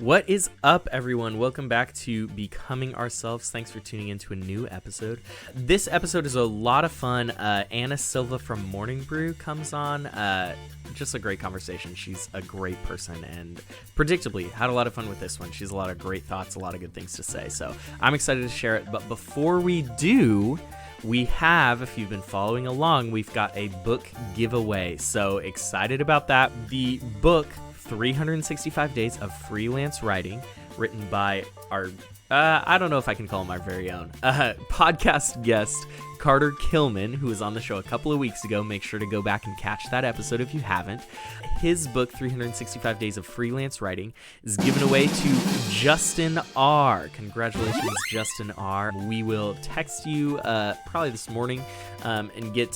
What is up, everyone? Welcome back to Becoming Ourselves. Thanks for tuning in to a new episode. This episode is a lot of fun. Anna Silva from Morning Brew comes on. Just a great conversation. She's a great person and predictably had a lot of fun with this one. She has a lot of great thoughts, a lot of good things to say. So I'm excited to share it. But before we do, we have, if you've been following along, we've got a book giveaway. So excited about that. The book 365 Days of Freelance Writing, written by our, I don't know if I can call him our very own, podcast guest, Carter Killman, who was on the show a couple of weeks ago. Make sure to go back and catch that episode if you haven't. His book, 365 Days of Freelance Writing, is given away to Justin R. Congratulations, Justin R. We will text you probably this morning and get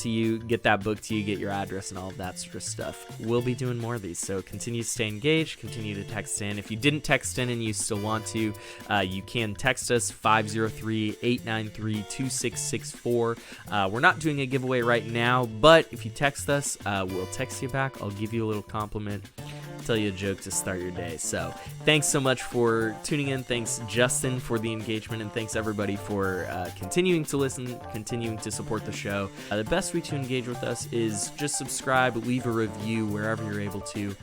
that book to you, get your address and all of that sort of stuff. We'll be doing more of these, so continue to stay engaged, continue to text in. If you didn't text in and you still want to, you can text us 503-893-2664. We're not doing a giveaway right now, but if you text us, we'll text you back. I'll give you a little compliment, tell you a joke to start your day. So thanks so much for tuning in. Thanks, Justin, for the engagement, and thanks everybody for continuing to listen, continuing to support the show. The best way to engage with us is just subscribe, leave a review wherever you're able to.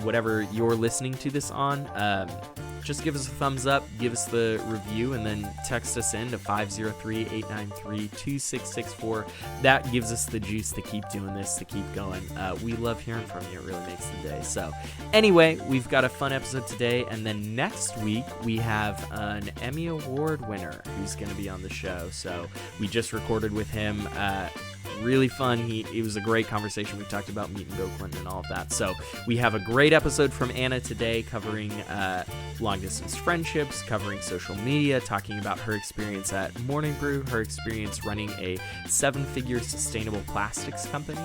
Whatever you're listening to this on, just give us a thumbs up, give us the review, and then text us in to 503-893-2664. That gives us the juice to keep doing this, to keep going. We love hearing from you. It really makes the day. So anyway, we've got a fun episode today, and then next week we have an Emmy Award winner who's going to be on the show. So we just recorded with him. Really fun. It was a great conversation. We talked about meeting Oakland and all of that. So we have a great episode from Anna today covering long-distance friendships, covering social media, talking about her experience at Morning Brew, her experience running a 7-figure sustainable plastics company.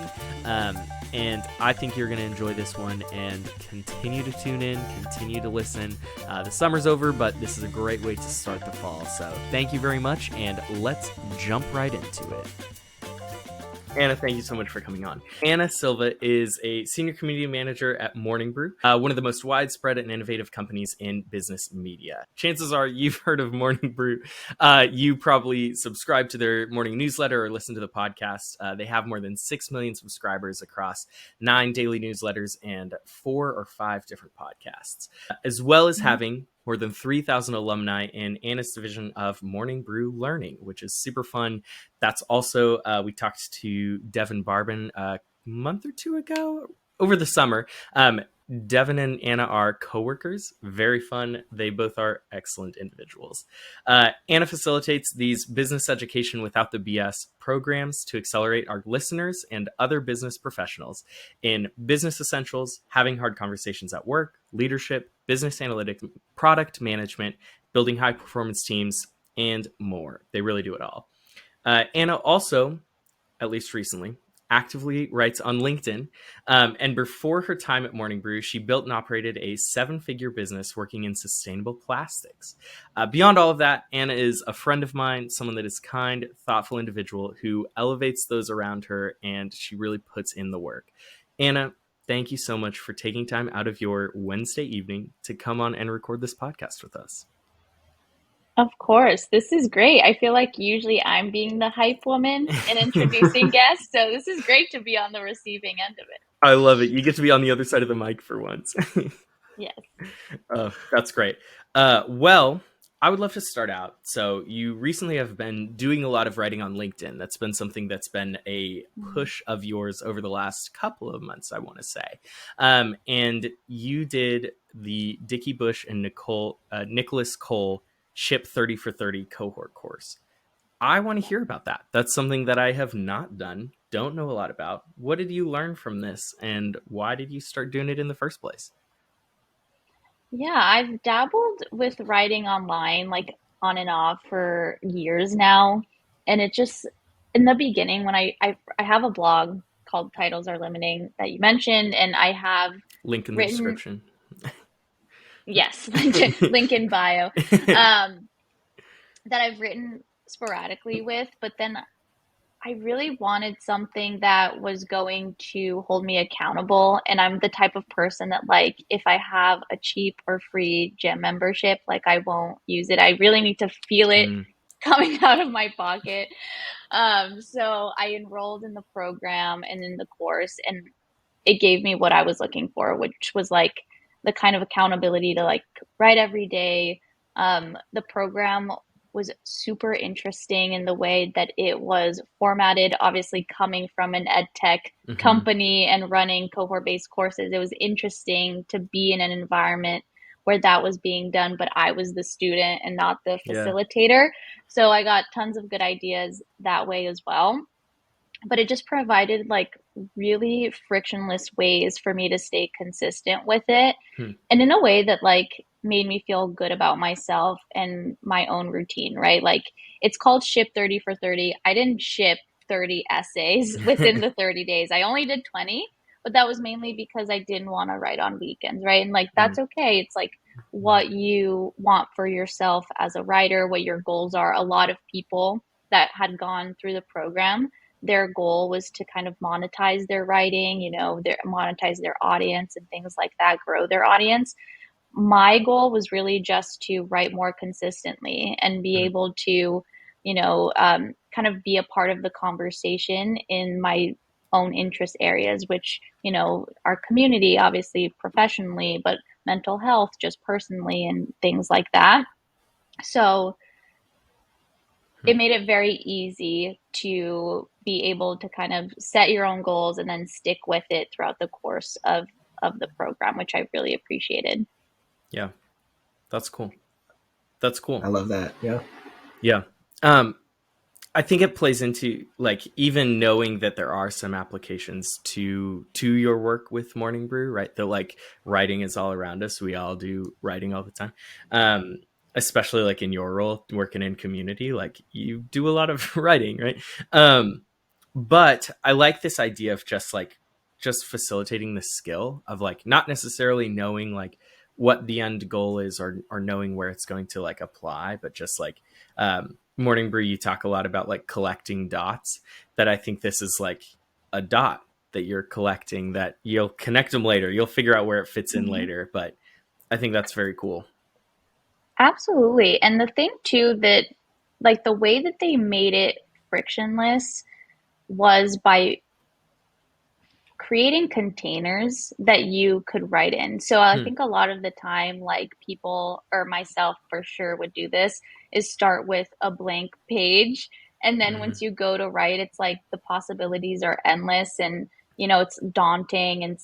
And I think you're going to enjoy this one, and continue to tune in, continue to listen. The summer's over, but this is a great way to start the fall. So thank you very much, and let's jump right into it. Anna, thank you so much for coming on. Anna Silva is a senior community manager at Morning Brew, one of the most widespread and innovative companies in business media. Chances are you've heard of Morning Brew. You probably subscribe to their morning newsletter or listen to the podcast. They have more than 6 million subscribers across 9 daily newsletters and 4 or 5 different podcasts, as well as having more than 3,000 alumni in Anna's division of Morning Brew Learning, which is super fun. That's also, we talked to Devin Barbin a month or 2 ago over the summer. Devin and Anna are coworkers. Very fun. They both are excellent individuals. Anna facilitates these business education without the BS programs to accelerate our listeners and other business professionals in business essentials, having hard conversations at work, leadership, business analytics, product management, building high performance teams, and more. They really do it all. Anna also, at least recently, actively writes on LinkedIn. And before her time at Morning Brew, she built and operated a 7-figure business working in sustainable plastics. Beyond all of that, Anna is a friend of mine, someone that is kind, thoughtful individual who elevates those around her, and she really puts in the work. Anna, thank you so much for taking time out of your Wednesday evening to come on and record this podcast with us. Of course. This is great. I feel like usually I'm being the hype woman and introducing guests, so this is great to be on the receiving end of it. I love it. You get to be on the other side of the mic for once. Yes. That's great. Well, I would love to start out. So you recently have been doing a lot of writing on LinkedIn. That's been something that's been a push of yours over the last couple of months, I want to say. And you did the Dickie Bush and Nicholas Cole Ship 30 for 30 cohort course. I want to hear about that. That's something that I have not done, don't know a lot about. What did you learn from this, and why did you start doing it in the first place? Yeah, I've dabbled with writing online, like on and off for years now. And it just, in the beginning, when I have a blog called Titles Are Limiting that you mentioned, and I have Link in the written, description. yes, link in bio, that I've written sporadically with, but then I really wanted something that was going to hold me accountable. And I'm the type of person that, like, if I have a cheap or free gym membership, like, I won't use it. I really need to feel it Mm, coming out of my pocket. So I enrolled in the program and in the course, and it gave me what I was looking for, which was like the kind of accountability to like write every day. The program was super interesting in the way that it was formatted, obviously coming from an ed tech hmm. company and running cohort based courses. It was interesting to be in an environment where that was being done, but I was the student and not the Yeah. facilitator. So I got tons of good ideas that way as well, but it just provided like really frictionless ways for me to stay consistent with it, Hmm. and in a way that like made me feel good about myself and my own routine, right? Like, it's called ship 30 for 30. I didn't ship 30 essays within the 30 days. I only did 20, but that was mainly because I didn't want to write on weekends, right? And like Hmm. that's okay. It's like what you want for yourself as a writer, what your goals are. A lot of people that had gone through the program, their goal was to kind of monetize their writing, monetize their audience and things like that, grow their audience. My goal was really just to write more consistently and be Hmm. able to, kind of be a part of the conversation in my own interest areas, which, our community, obviously professionally, but mental health, just personally, and things like that. So Hmm. it made it very easy to be able to kind of set your own goals and then stick with it throughout the course of the program, which I really appreciated. Yeah. That's cool. That's I cool. love that. Yeah. Yeah. Um, I think it plays into like even knowing that there are some applications to your work with Morning Brew, right? That like writing is all around us. We all do writing all the time. Um, Especially like in your role working in community, like you do a lot of writing, right? Um, but I like this idea of just facilitating the skill of like not necessarily knowing like what the end goal is or knowing where it's going to like apply, but just like Morning Brew, you talk a lot about like collecting dots. That I think this is like a dot that you're collecting that you'll connect them later. You'll figure out where it fits in Mhm. later. But I think that's very cool. Absolutely. And the thing too that like the way that they made it frictionless was by creating containers that you could write in. So I Hmm. think a lot of the time, like people or myself for sure would do this, is start with a blank page. And then Mm-hmm. once you go to write, it's like the possibilities are endless, and, it's daunting and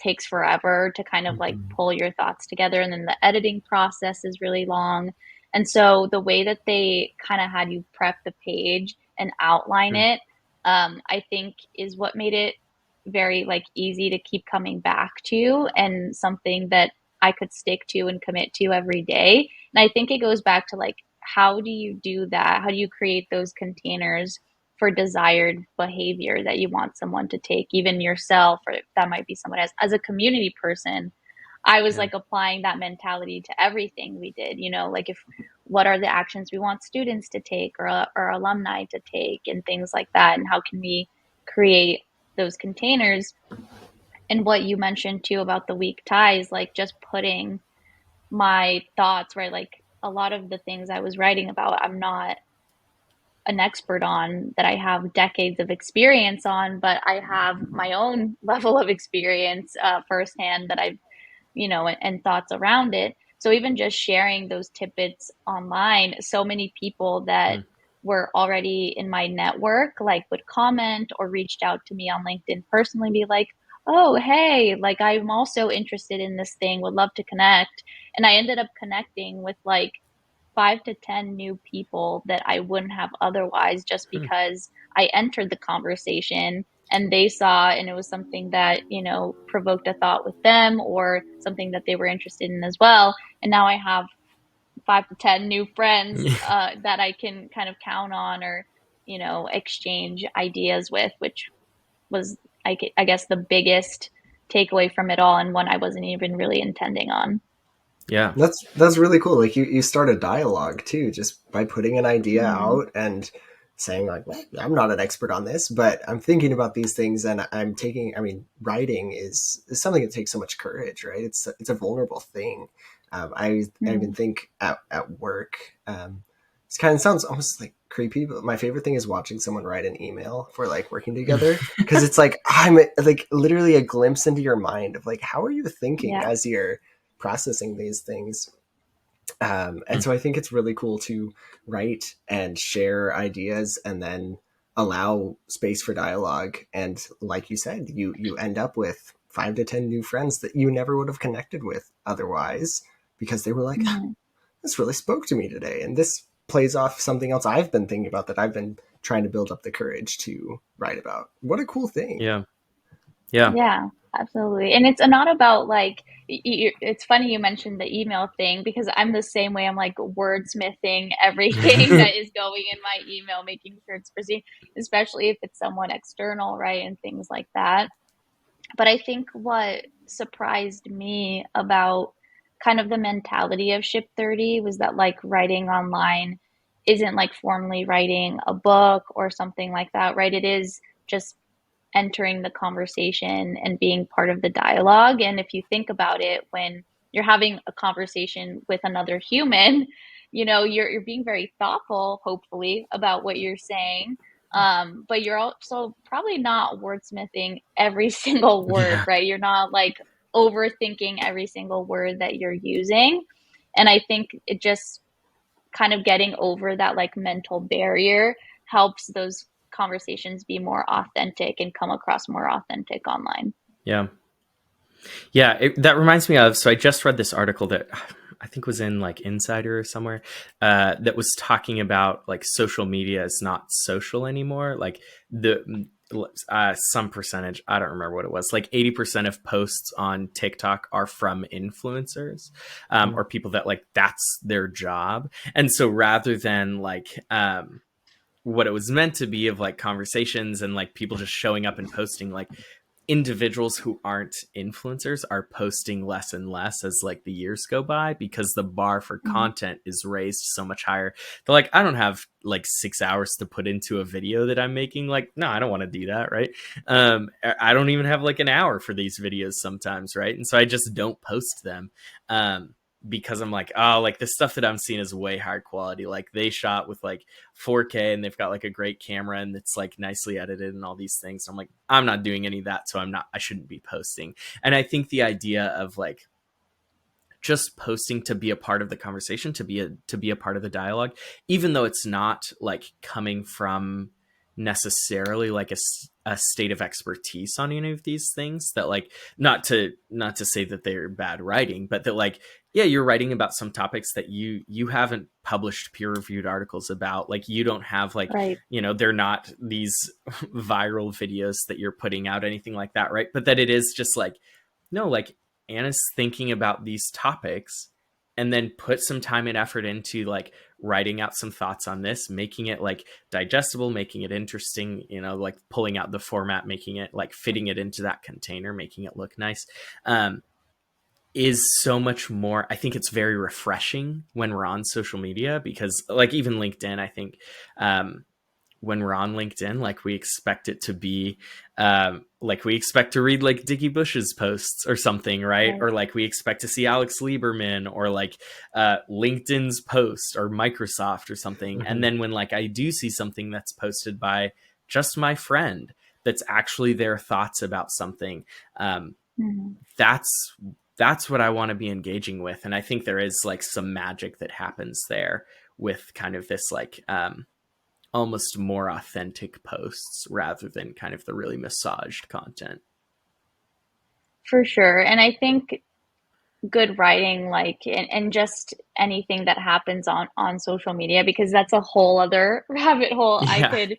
takes forever to kind of like Mm-hmm. pull your thoughts together. And then the editing process is really long. And so the way that they kind of had you prep the page and outline Hmm. it, I think is what made it very like easy to keep coming back to, and something that I could stick to and commit to every day. And I think it goes back to like, how do you do that? How do you create those containers for desired behavior that you want someone to take, even yourself, or that might be someone else? As a community person, I was Yeah. like applying that mentality to everything we did, like if what are the actions we want students to take, or alumni to take, and things like that, and how can we create those containers. And what you mentioned too about the weak ties, like just putting my thoughts, right? Like a lot of the things I was writing about, I'm not an expert on, that I have decades of experience on, but I have my own level of experience firsthand that I've, and thoughts around it. So even just sharing those tidbits online, so many people that Hmm. were already in my network like would comment or reached out to me on LinkedIn personally, be like, oh, hey, like I'm also interested in this thing, would love to connect. And I ended up connecting with like 5 to 10 new people that I wouldn't have otherwise, just Hmm. because I entered the conversation and they saw, and it was something that, provoked a thought with them, or something that they were interested in as well. And now I have 5 to 10 new friends that I can kind of count on, or, exchange ideas with, which was, I guess, the biggest takeaway from it all, and one I wasn't even really intending on. Yeah. That's really cool. Like you start a dialogue too, just by putting an idea Mm-hmm. out and saying like, well, I'm not an expert on this, but I'm thinking about these things, and I'm taking. I mean, writing is something that takes so much courage, right? It's a vulnerable thing. I even Mhm. think at work, it's kind of sounds almost like creepy, but my favorite thing is watching someone write an email for like working together, because it's like I'm like literally a glimpse into your mind of like how are you thinking Yeah. as you're processing these things. And so I think it's really cool to write and share ideas and then allow space for dialogue. And like you said, you end up with 5 to 10 new friends that you never would have connected with otherwise, because they were like, "Ah, Mhm. this really spoke to me today." And this plays off something else I've been thinking about that I've been trying to build up the courage to write about. What a cool thing. Yeah. Yeah. Yeah, absolutely. And it's not about like, it's funny you mentioned the email thing because I'm the same way. I'm like wordsmithing everything that is going in my email, making sure it's pristine, especially if it's someone external, right? And things like that. But I think what surprised me about kind of the mentality of Ship 30 was that like writing online isn't like formally writing a book or something like that, right? It is just entering the conversation and being part of the dialogue. And if you think about it, when you're having a conversation with another human, you're being very thoughtful, hopefully, about what you're saying. But you're also probably not wordsmithing every single word, Yeah. right? You're not like overthinking every single word that you're using. And I think it just kind of getting over that like mental barrier helps those conversations be more authentic and come across more authentic online. Yeah. Yeah, that reminds me of. So I just read this article that I think was in like Insider or somewhere, that was talking about like social media is not social anymore. Like the some percentage, I don't remember what it was, like 80% of posts on TikTok are from influencers, or people that like that's their job. And so rather than like what it was meant to be of like conversations and like people just showing up and posting, like individuals who aren't influencers are posting less and less as like the years go by, because the bar for Mm-hmm. content is raised so much higher. They're like, I don't have like 6 hours to put into a video that I'm making. Like, no, I don't want to do that, right? I don't even have like an hour for these videos sometimes, right? And so I just don't post them. Because I'm like, oh, like the stuff that I'm seeing is way higher quality. Like they shot with like 4K and they've got like a great camera and it's like nicely edited and all these things. So I'm like, I'm not doing any of that. So I shouldn't be posting. And I think the idea of like just posting to be a part of the conversation, to be a part of the dialogue, even though it's not like coming from necessarily like a state of expertise on any of these things, that like not to say that they're bad writing, but that like, yeah, you're writing about some topics that you haven't published peer reviewed articles about. Like you don't have like, Right. they're not these viral videos that you're putting out, anything like that, right? But that it is just like, no, like Anna's thinking about these topics and then put some time and effort into like writing out some thoughts on this, making it like digestible, making it interesting, like pulling out the format, making it like fitting it into that container, making it look nice. Is so much more. I think it's very refreshing when we're on social media, because like even LinkedIn, I think, when we're on LinkedIn, like we expect it to be, like we expect to read like Dickie Bush's posts or something, right? Right. Or like we expect to see Alex Lieberman or like LinkedIn's post or Microsoft or something. And Mhm. then when like I do see something that's posted by just my friend, that's actually their thoughts about something, um, Mm-hmm. that's that's what I want to be engaging with. And I think there is like some magic that happens there with kind of this like, almost more authentic posts rather than kind of the really massaged content. For sure. And I think good writing, like, and just anything that happens on social media, because that's a whole other rabbit hole I Yeah. could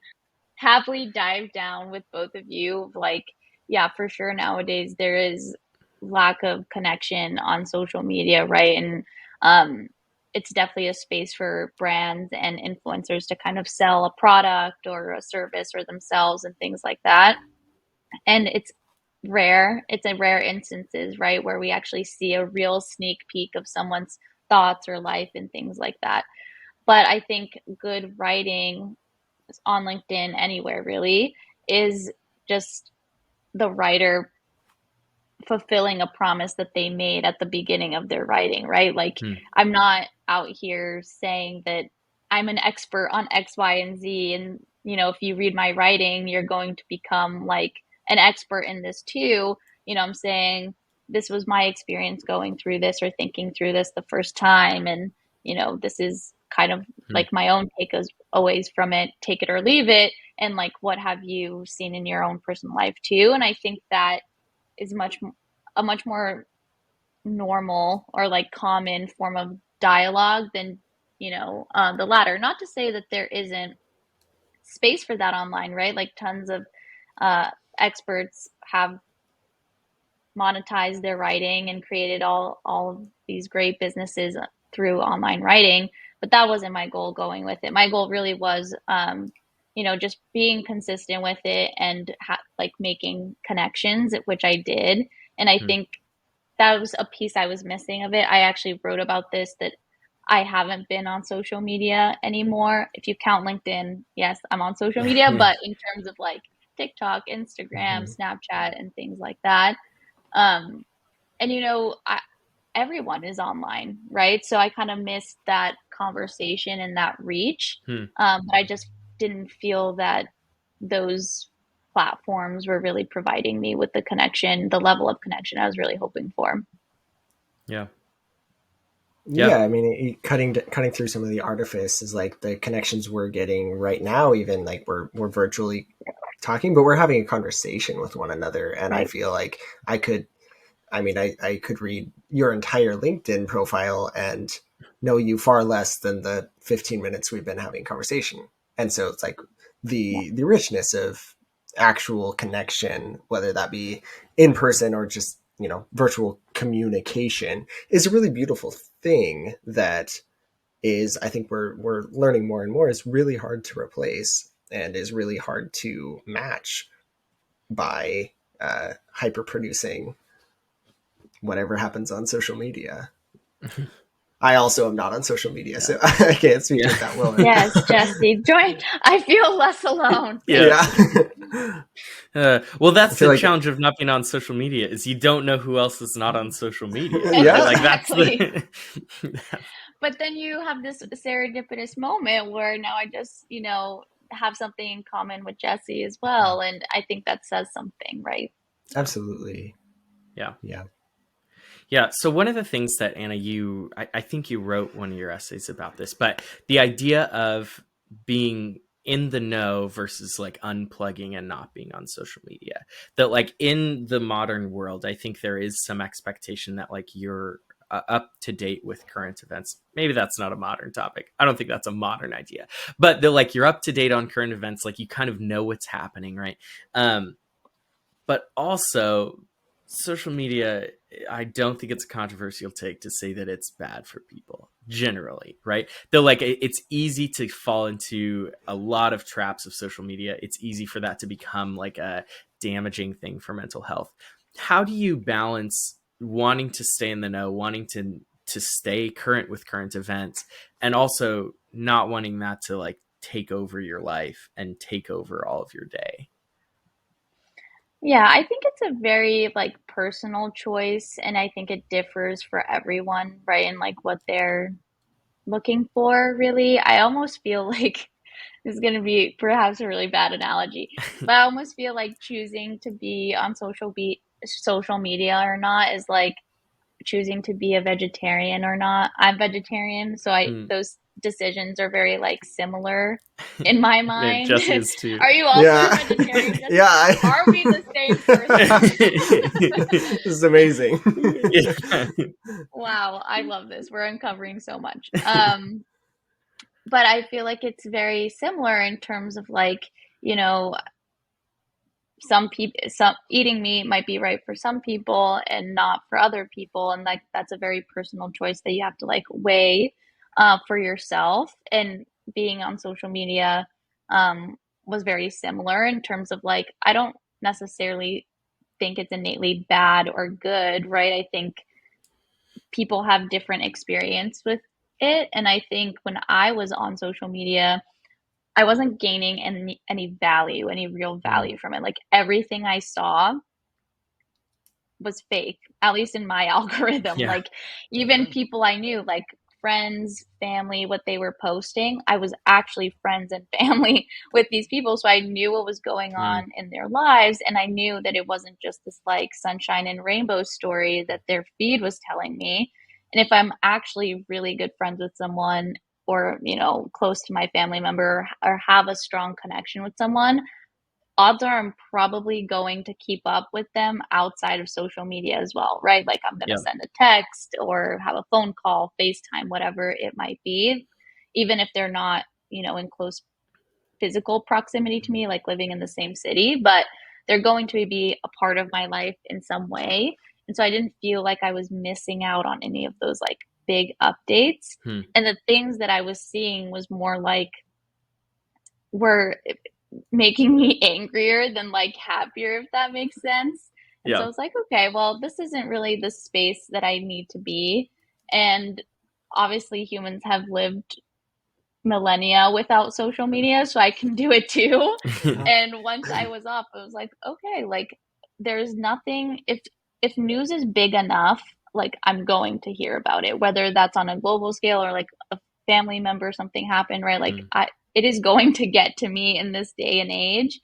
happily dive down with both of you. Like, yeah, for sure. Nowadays, there is lack of connection on social media, right? And um, it's definitely a space for brands and influencers to kind of sell a product or a service or themselves and things like that. And it's rare. It's a rare instances, right, where we actually see a real sneak peek of someone's thoughts or life and things like that. But I think good writing on LinkedIn, anywhere really, is just the writer fulfilling a promise that they made at the beginning of their writing, right? Like, Hmm. I'm not out here saying that I'm an expert on X, Y, and Z. And, if you read my writing, you're going to become like an expert in this too. I'm saying this was my experience going through this or thinking through this the first time. And, this is kind of Hmm. like my own take as always from it, take it or leave it. And like, what have you seen in your own personal life too? And I think that is a much more normal or like common form of dialogue than the latter. Not to say that there isn't space for that online, right? Like tons of uh, experts have monetized their writing and created all of these great businesses through online writing. But that wasn't my goal going with it. My goal really was just being consistent with it and like making connections, which I did. And I Hmm. think that was a piece I was missing of it. I actually wrote about this, that I haven't been on social media anymore. If you count LinkedIn, yes, I'm on social media, but in terms of like TikTok, Instagram, Mhm. Snapchat, and things like that. Um, and everyone is online, right? So I kind of missed that conversation and that reach. Hmm. But I just didn't feel that those platforms were really providing me with the level of connection I was really hoping for. Yeah. Yeah. Yeah, I mean, cutting through some of the artifice is like the connections we're getting right now. Even like we're virtually talking, but we're having a conversation with one another, and I Right. feel like I could. I mean, I could read your entire LinkedIn profile and know you far less than the 15 minutes we've been having conversation. And so it's like Yeah. the richness of actual connection, whether that be in person or just, virtual communication, is a really beautiful thing that is, I think we're learning more and more, is really hard to replace and is really hard to match by hyper producing whatever happens on social media. I also am not on social media, Yeah. so I can't speak Yeah. with that well. Yes, Jesse, join. I feel less alone. Yeah. Thank Yeah. you. Well, I that's feel the like, challenge of not being on social media is you don't know who else is not on social media, right? yeah, Like that's Exactly. the But then you have this serendipitous moment where now I just, have something in common with Jesse as well. And I think that says something, right? absolutely. yeah. Yeah. Yeah. So one of the things that Anna, I think you wrote one of your essays about this, but the idea of being in the know versus like unplugging and not being on social media, that like in the modern world, I think there is some expectation that like you're up to date with current events. Maybe that's not a modern topic. I don't think that's a modern idea, but that like you're up to date on current events, like you kind of know what's happening, right? But also social media, I don't think it's a controversial take to say that it's bad for people generally, right? Though like it's easy to fall into a lot of traps of social media. It's easy for that to become like a damaging thing for mental health. How do you balance wanting to stay in the know, wanting to stay current with current events, and also not wanting that to like take over your life and take over all of your day? Yeah, I think it's a very like personal choice, and I think it differs for everyone, right? And like what they're looking for, really. I almost feel like this is going to be perhaps a really bad analogy, but I almost feel like choosing to be on social media or not is like choosing to be a vegetarian or not. I'm vegetarian, so I Mm. those decisions are very like similar in my Man, mind. Jesse is too. Are you also a Yeah. vegetarian, Yeah. Jesse? Are we the same person? This is amazing. Yeah. Wow, I love this. We're uncovering so much. But I feel like it's very similar in terms of like, you know, some eating meat might be right for some people and not for other people, and like that's a very personal choice that you have to like weigh for yourself. And being on social media was very similar in terms of like I don't necessarily think it's innately bad or good, right? I think people have different experience with it, and I think when I was on social media, I wasn't gaining any value, any real Mm. value from it. Like everything I saw was fake, at least in my algorithm. Yeah. Like even people I knew, like friends, family, what they were posting, I was actually friends and family with these people. So I knew what was going Mm. on in their lives. And I knew that it wasn't just this like sunshine and rainbow story that their feed was telling me. And if I'm actually really good friends with someone or, close to my family member or have a strong connection with someone, odds are I'm probably going to keep up with them outside of social media as well, right? Like I'm going to Yeah. send a text or have a phone call, FaceTime, whatever it might be, even if they're not, in close physical proximity to me, like living in the same city, but they're going to be a part of my life in some way. And so I didn't feel like I was missing out on any of those like big updates. Hmm. And the things that I was seeing was more like were making me angrier than like happier, if that makes sense. And so Yeah. I was like, okay, well, this isn't really the space that I need to be. And obviously, humans have lived millennia without social media, so I can do it too. Yeah. And once I was off, I was like, okay, like there's nothing if news is big enough, like I'm going to hear about it, whether that's on a global scale or like a family member something happened, right? Like Mm. it is going to get to me in this day and age.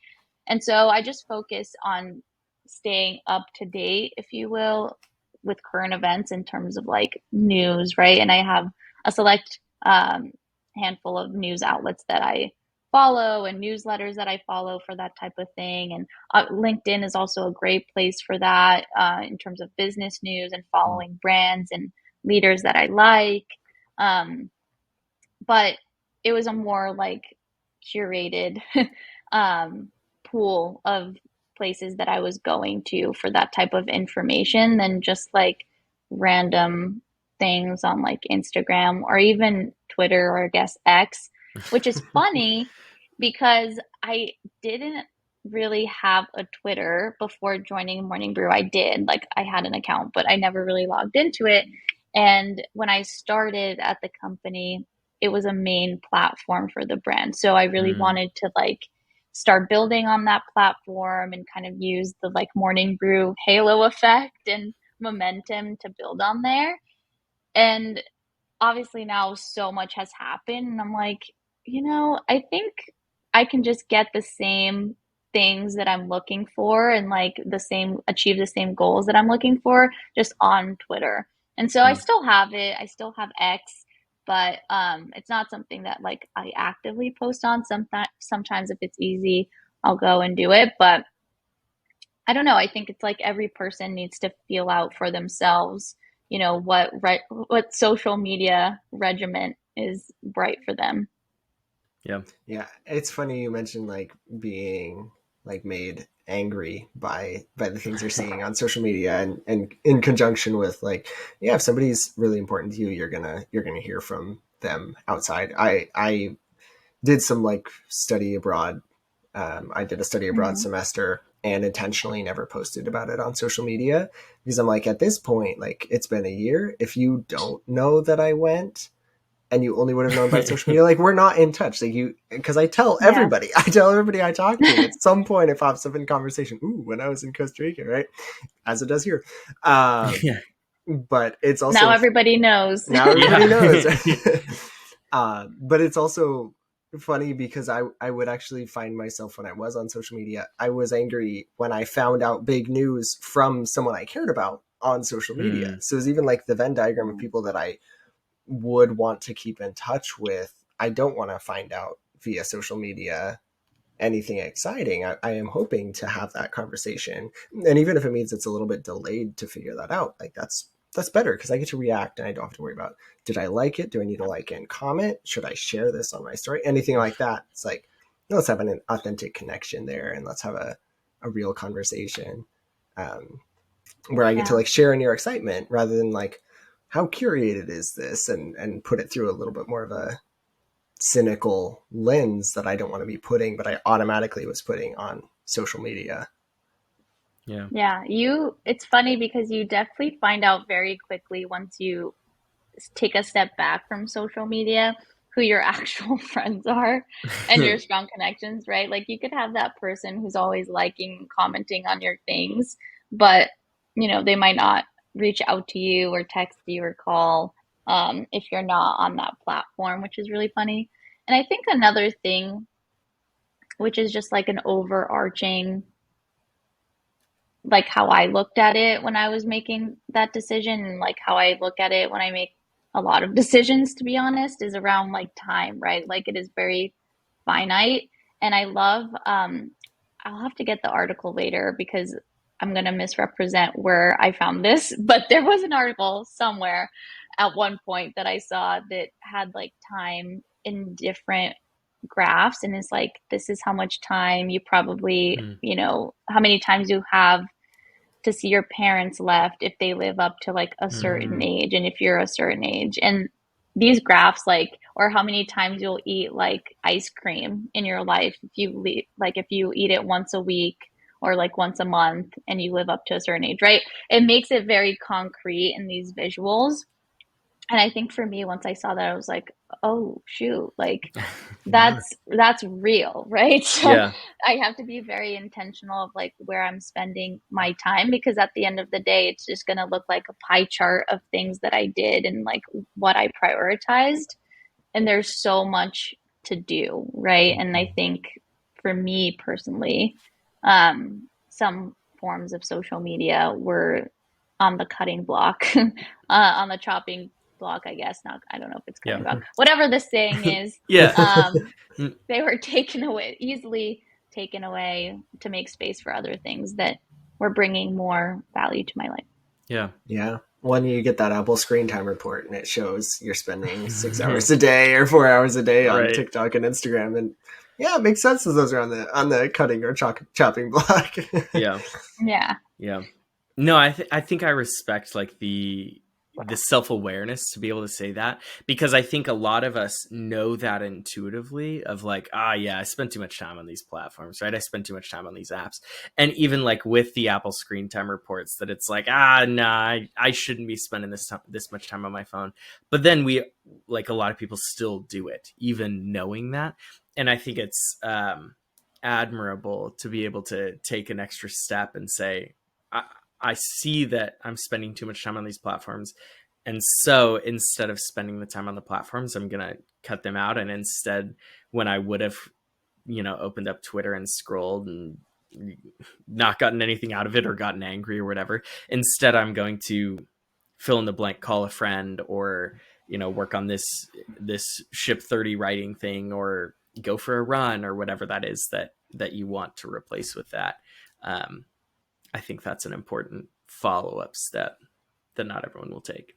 And so I just focus on staying up to date, if you will, with current events in terms of like news, right? And I have a select handful of news outlets that I follow and newsletters that I follow for that type of thing. And LinkedIn is also a great place for that in terms of business news and Mm. following brands and leaders that I like. Um, but it was a more like curated um, pool of places that I was going to for that type of information than just like random things on like Instagram or even Twitter or I guess X, which is funny because I didn't really have a Twitter before joining Morning Brew. I did, like, I had an account, but I never really logged into it. And when I started at the company, it was a main platform for the brand. So I really Mm. wanted to like start building on that platform and kind of use the like Morning Brew halo effect and momentum to build on there. And obviously now so much has happened and I'm like, I think I can just get the same things that I'm looking for and like achieve the same goals that I'm looking for just on Twitter. And so I Mm. still have it. I still have X, but it's not something that like I actively post on. Sometimes if it's easy, I'll go and do it, but I don't know. I think it's like every person needs to feel out for themselves, what social media regimen is right for them. Yeah. Yeah, it's funny you mentioned like being like made angry by the things you're seeing on social media and in conjunction with like, yeah, if somebody's really important to you, you're gonna hear from them outside. I did some like study abroad. I did a study abroad Hmm. semester and intentionally never posted about it on social media because I'm like, at this point, like it's been a year. If you don't know that I went, and you only would have known about social media, like we're not in touch. Like you, because Yeah. I tell everybody I talk to, and at some point it pops up in conversation. Ooh, when I was in Costa Rica, right? As it does here. Um, Yeah. but it's Now also everybody knows. now everybody knows. Yeah. But it's also funny because I would actually find myself when I was on social media, I was angry when I found out big news from someone I cared about on social media. Mm. So it was even like the Venn diagram of people that I would want to keep in touch with. I don't want to find out via social media anything exciting. I am hoping to have that conversation, and even if it means it's a little bit delayed to figure that out, like that's better because I get to react and I don't have to worry about, did I like it? Do I need to like and comment? Should I share this on my story? Anything like that. It's like, let's have an authentic connection there and let's have a real conversation. Um, where I get to Yeah. like share in your excitement rather than like, how curated is this, and put it through a little bit more of a cynical lens that I don't want to be putting, but I automatically was putting on social media. Yeah. Yeah. It's funny because you definitely find out very quickly once you take a step back from social media who your actual friends are and your strong connections, right? Like you could have that person who's always liking, commenting on your things, but they might not reach out to you or text you or call if you're not on that platform, which is really funny. And I think another thing, which is just like an overarching, like how I looked at it when I was making that decision, and like how I look at it when I make a lot of decisions, to be honest, is around like time, right? Like it is very finite. And I love, I'll have to get the article later because I'm going to misrepresent where I found this, but there was an article somewhere at one point that I saw that had like time in different graphs, and it's like, this is how much time you probably, how many times you have to see your parents left if they live up to like a certain age and if you're a certain age. And these graphs, like, or how many times you'll eat like ice cream in your life if you like if you eat it once a week or like once a month and you live up to a certain age, right? It makes it very concrete in these visuals. And I think for me, once I saw that, I was like, oh shoot, like Yeah. that's real, right? So Yeah. I have to be very intentional of like where I'm spending my time, because at the end of the day, it's just going to look like a pie chart of things that I did and like what I prioritized. And there's so much to do, right? And I think for me personally, some forms of social media were on the cutting block, on the chopping block, I guess. Not, I don't know if it's cutting Yeah. block, whatever the saying is. Yeah. They were taken away, easily taken away to make space for other things that were bringing more value to my life. Yeah. Yeah. When you get that Apple screen time report and it shows you're spending 6 hours a day or 4 hours a day on Right. TikTok and Instagram, and yeah, it makes sense as those are on the cutting or chopping block. Yeah. Yeah. Yeah. No, I think I respect like the self-awareness to be able to say that, because I think a lot of us know that intuitively of like, yeah, I spend too much time on these platforms, right? I spend too much time on these apps. And even like with the Apple screen time reports, that it's like, nah, I shouldn't be spending this much time on my phone. But then we, like, a lot of people still do it, even knowing that. And I think it's admirable to be able to take an extra step and say, I see that I'm spending too much time on these platforms. And so instead of spending the time on the platforms, I'm going to cut them out. And instead, when I would have, opened up Twitter and scrolled and not gotten anything out of it or gotten angry or whatever, instead, I'm going to fill in the blank, call a friend, or, work on this ship 30 writing thing, or go for a run, or whatever that is that you want to replace with that. I think that's an important follow-up step that not everyone will take.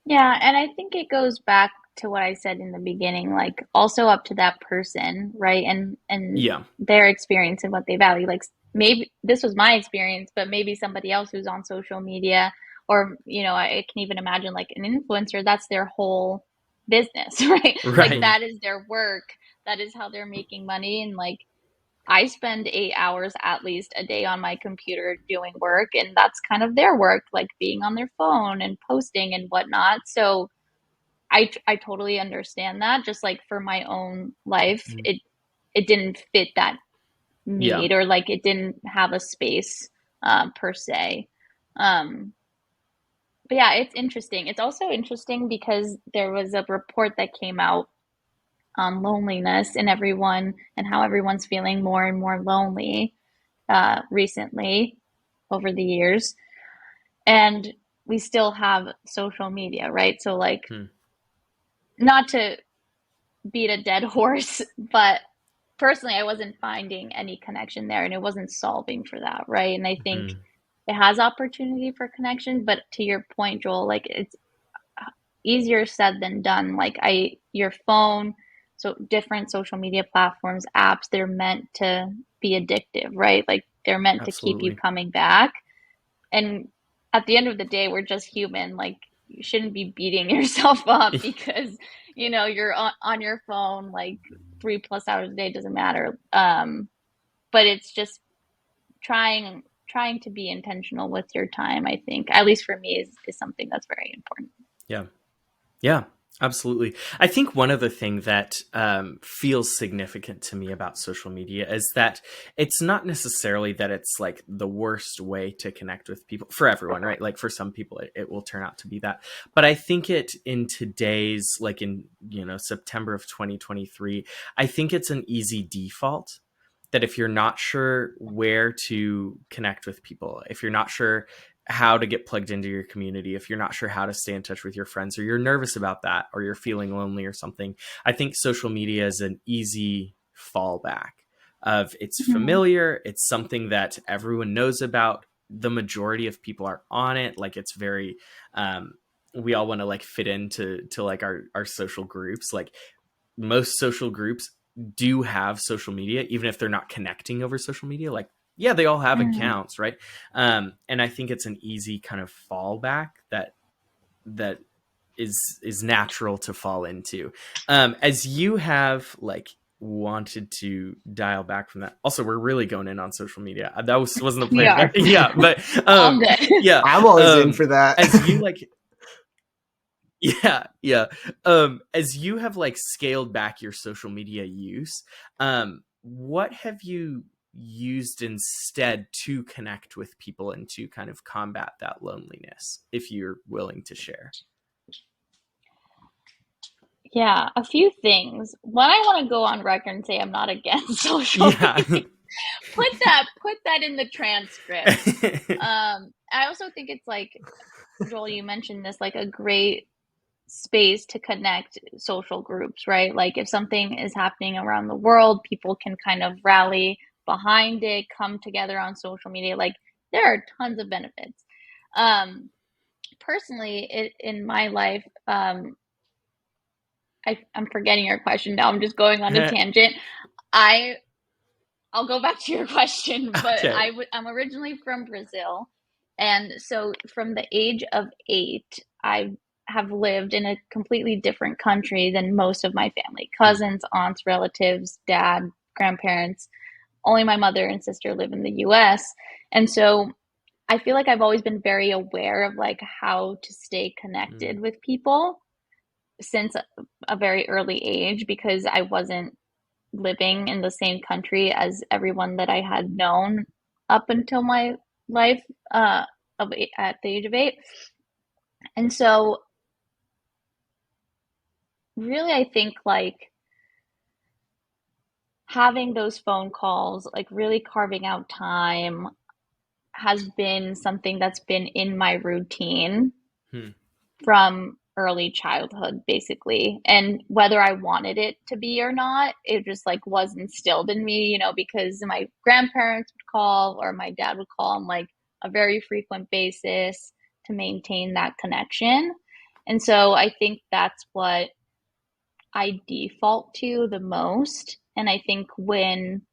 Yeah, and I think it goes back to what I said in the beginning, like also up to that person, right? And Yeah. their experience and what they value. Like maybe this was my experience, but maybe somebody else who's on social media, or I can even imagine like an influencer, that's their whole business, right? Like Right. that is their work. That is how they're making money. And like I spend 8 hours at least a day on my computer doing work, and that's kind of their work, like being on their phone and posting and whatnot. So I totally understand that. Just like for my own life, it didn't fit that Yeah. need, or like it didn't have a space per se. Um, but yeah, it's interesting. It's also interesting because there was a report that came out on loneliness and everyone, and how everyone's feeling more and more lonely recently over the years. And we still have social media, right? So, like, not to beat a dead horse, but personally, I wasn't finding any connection there, and it wasn't solving for that, right? And I think it has opportunity for connection, but to your point, Joel, like, it's easier said than done. Like, your phone, so different social media platforms, apps, they're meant to be addictive, right? Like, they're meant to keep you Absolutely. coming back. And at the end of the day, we're just human. Like, you shouldn't be beating yourself up because you're on your phone like 3+ hours a day. Doesn't matter. But it's just trying to be intentional with your time. I think, at least for me, is something that's very important. Yeah. Yeah. Absolutely. I think one other thing that feels significant to me about social media is that it's not necessarily that it's like the worst way to connect with people for everyone, right? Like for some people, it will turn out to be that. But I think it in today's, like in, September of 2023, I think it's an easy default that if you're not sure where to connect with people, if you're not sure how to get plugged into your community, if you're not sure how to stay in touch with your friends, or you're nervous about that, or you're feeling lonely or something, I think social media is an easy fallback of it's Mhm. familiar. It's something that everyone knows about. The majority of people are on it. Like it's very, we all want to like fit into like our social groups. Like most social groups do have social media, even if they're not connecting over social media. Like, yeah, they all have Mhm. accounts, right? And I think it's an easy kind of fallback that is natural to fall into. As you have like wanted to dial back from that. Also, we're really going in on social media. That wasn't the We plan, but are yeah, but all good. yeah, I'm always in for that. as you like yeah, yeah. As you have like scaled back your social media use, what have you used instead to connect with people and to kind of combat that loneliness, if you're willing to share? Yeah, a few things. One, I want to go on record and say I'm not against social Yeah. media. Put that in the transcript. I also think it's like, Joel, you mentioned this, like a great space to connect social groups, right? Like if something is happening around the world, people can kind of rally behind it, come together on social media. Like there are tons of benefits. Um, Personally, in my life, I'm forgetting your question now. I'm just going on a tangent. I I'll go back to your question, but Okay. I'm originally from Brazil, and so from the age of 8, I have lived in a completely different country than most of my family, Hmm. cousins, aunts, relatives, dad, grandparents. Only my mother and sister live in the U.S., and so I feel like I've always been very aware of like how to stay Hmm. connected with people since a very early age because I wasn't living in the same country as everyone that I had known up until my life at the age of 8. And so really I think like having those phone calls, like really carving out time has been something that's been in my routine Hmm. from early childhood basically, and whether I wanted it to be or not, it just like was instilled in me, because my grandparents would call or my dad would call on like a very frequent basis to maintain that connection. And so I think that's what I default to the most. And I think when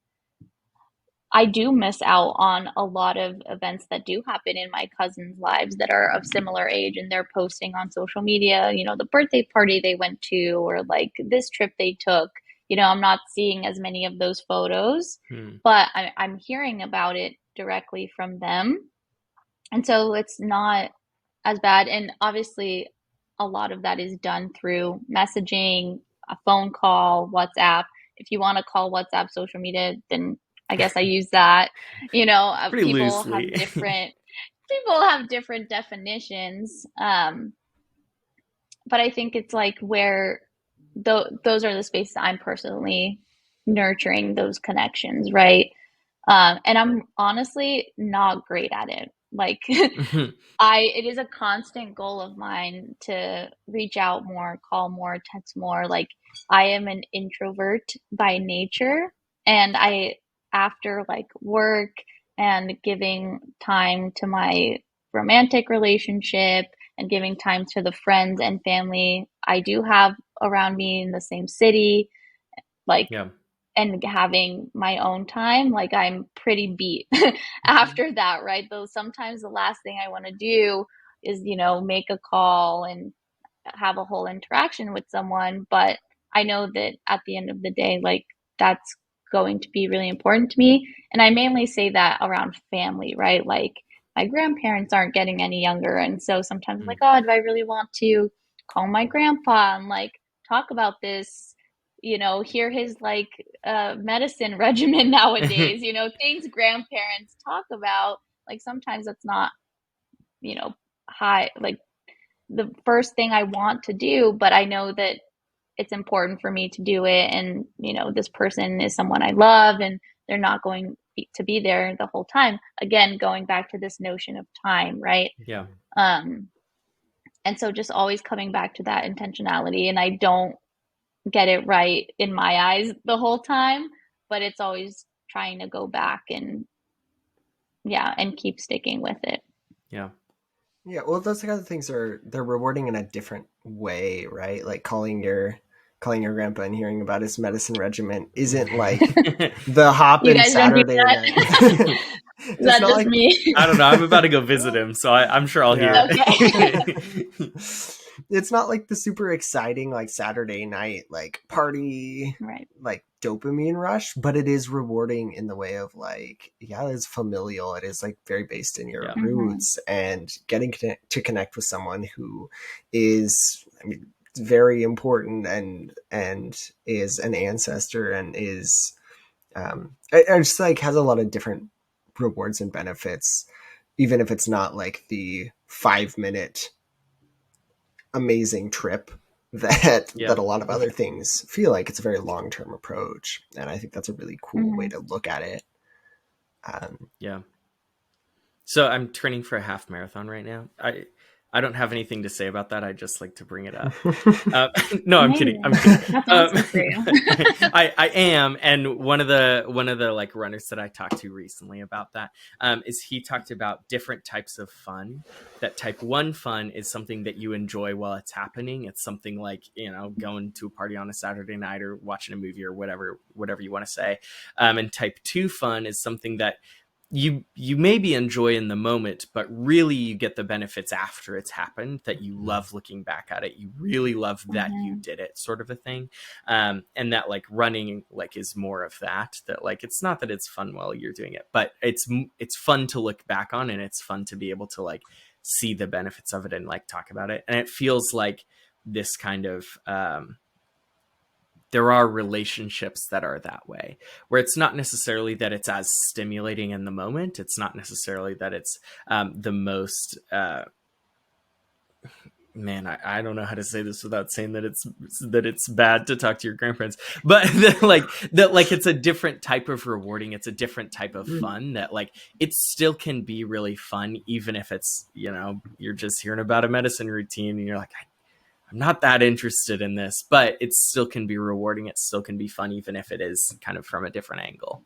I do miss out on a lot of events that do happen in my cousins' lives that are of similar age, and they're posting on social media, the birthday party they went to or like this trip they took. I'm not seeing as many of those photos, Hmm. but I'm hearing about it directly from them. And so it's not as bad. And obviously, a lot of that is done through messaging, a phone call, WhatsApp. If you want to call WhatsApp social media, then I guess I use that. Pretty loosely. People have different definitions. But I think it's like where those are the spaces I'm personally nurturing those connections, right? And I'm honestly not great at it. Like it is a constant goal of mine to reach out more, call more, text more. Like I am an introvert by nature, and after like work and giving time to my romantic relationship and giving time to the friends and family I do have around me in the same city, like Yeah. and having my own time, like I'm pretty beat Mhm. after that, right? Though sometimes the last thing I want to do is, make a call and have a whole interaction with someone. But I know that at the end of the day, like that's going to be really important to me. And I mainly say that around family, right? Like my grandparents aren't getting any younger. And so sometimes I'm like, Hmm. oh, do I really want to call my grandpa and like talk about this, hear his like medicine regimen nowadays, things grandparents talk about. Like sometimes that's not, high, like the first thing I want to do, but I know that it's important for me to do it. And, this person is someone I love and they're not going to be there the whole time. Again, going back to this notion of time, right? Yeah. Um, and so just always coming back to that intentionality. And I don't get it right in my eyes the whole time, but it's always trying to go back and, yeah, and keep sticking with it. Yeah. Yeah, well, those kind of things they're rewarding in a different way, right? Like calling your grandpa and hearing about his medicine regimen isn't like the You hoppin' guys don't do Saturday that? night. Is It's that not just like me? I don't know. I'm about to go visit him, so I'm sure I'll hear Yeah. it. It's not like the super exciting like Saturday night like party Right. like dopamine rush, but it is rewarding in the way of like, yeah, it's familial. It is like very based in your Yeah. roots, and getting to connect with someone who is, I mean, very important and is an ancestor and is and just like has a lot of different rewards and benefits, even if it's not like the 5 minute amazing trip that Yeah. that a lot of other things feel like. It's a very long-term approach, and I think that's a really cool way to look at it. Yeah. So I'm training for a half marathon right now. I don't have anything to say about that. I just like to bring it up. No, I'm kidding. I'm Amazing. kidding. That's awesome for you. I am, and one of the like runners that I talked to recently about that is he talked about different types of fun. That type 1 fun is something that you enjoy while it's happening. It's something like, going to a party on a Saturday night or watching a movie or whatever you want to say. And type 2 fun is something that you maybe enjoy in the moment, but really you get the benefits after it's happened, that you love looking back at it. You really love that you did it, sort of a thing. And that like running like is more of that like, it's not that it's fun while you're doing it, but it's fun to look back on, and it's fun to be able to like see the benefits of it and like talk about it. And it feels like this kind of, there are relationships that are that way, where it's not necessarily that it's as stimulating in the moment. It's not necessarily that it's the most, man, I don't know how to say this without saying that it's bad to talk to your grandparents, but that it's a different type of rewarding. It's a different type of fun that like, it still can be really fun, even if it's, you're just hearing about a medicine routine and you're like, I'm not that interested in this, but it still can be rewarding. It still can be fun, even if it is kind of from a different angle.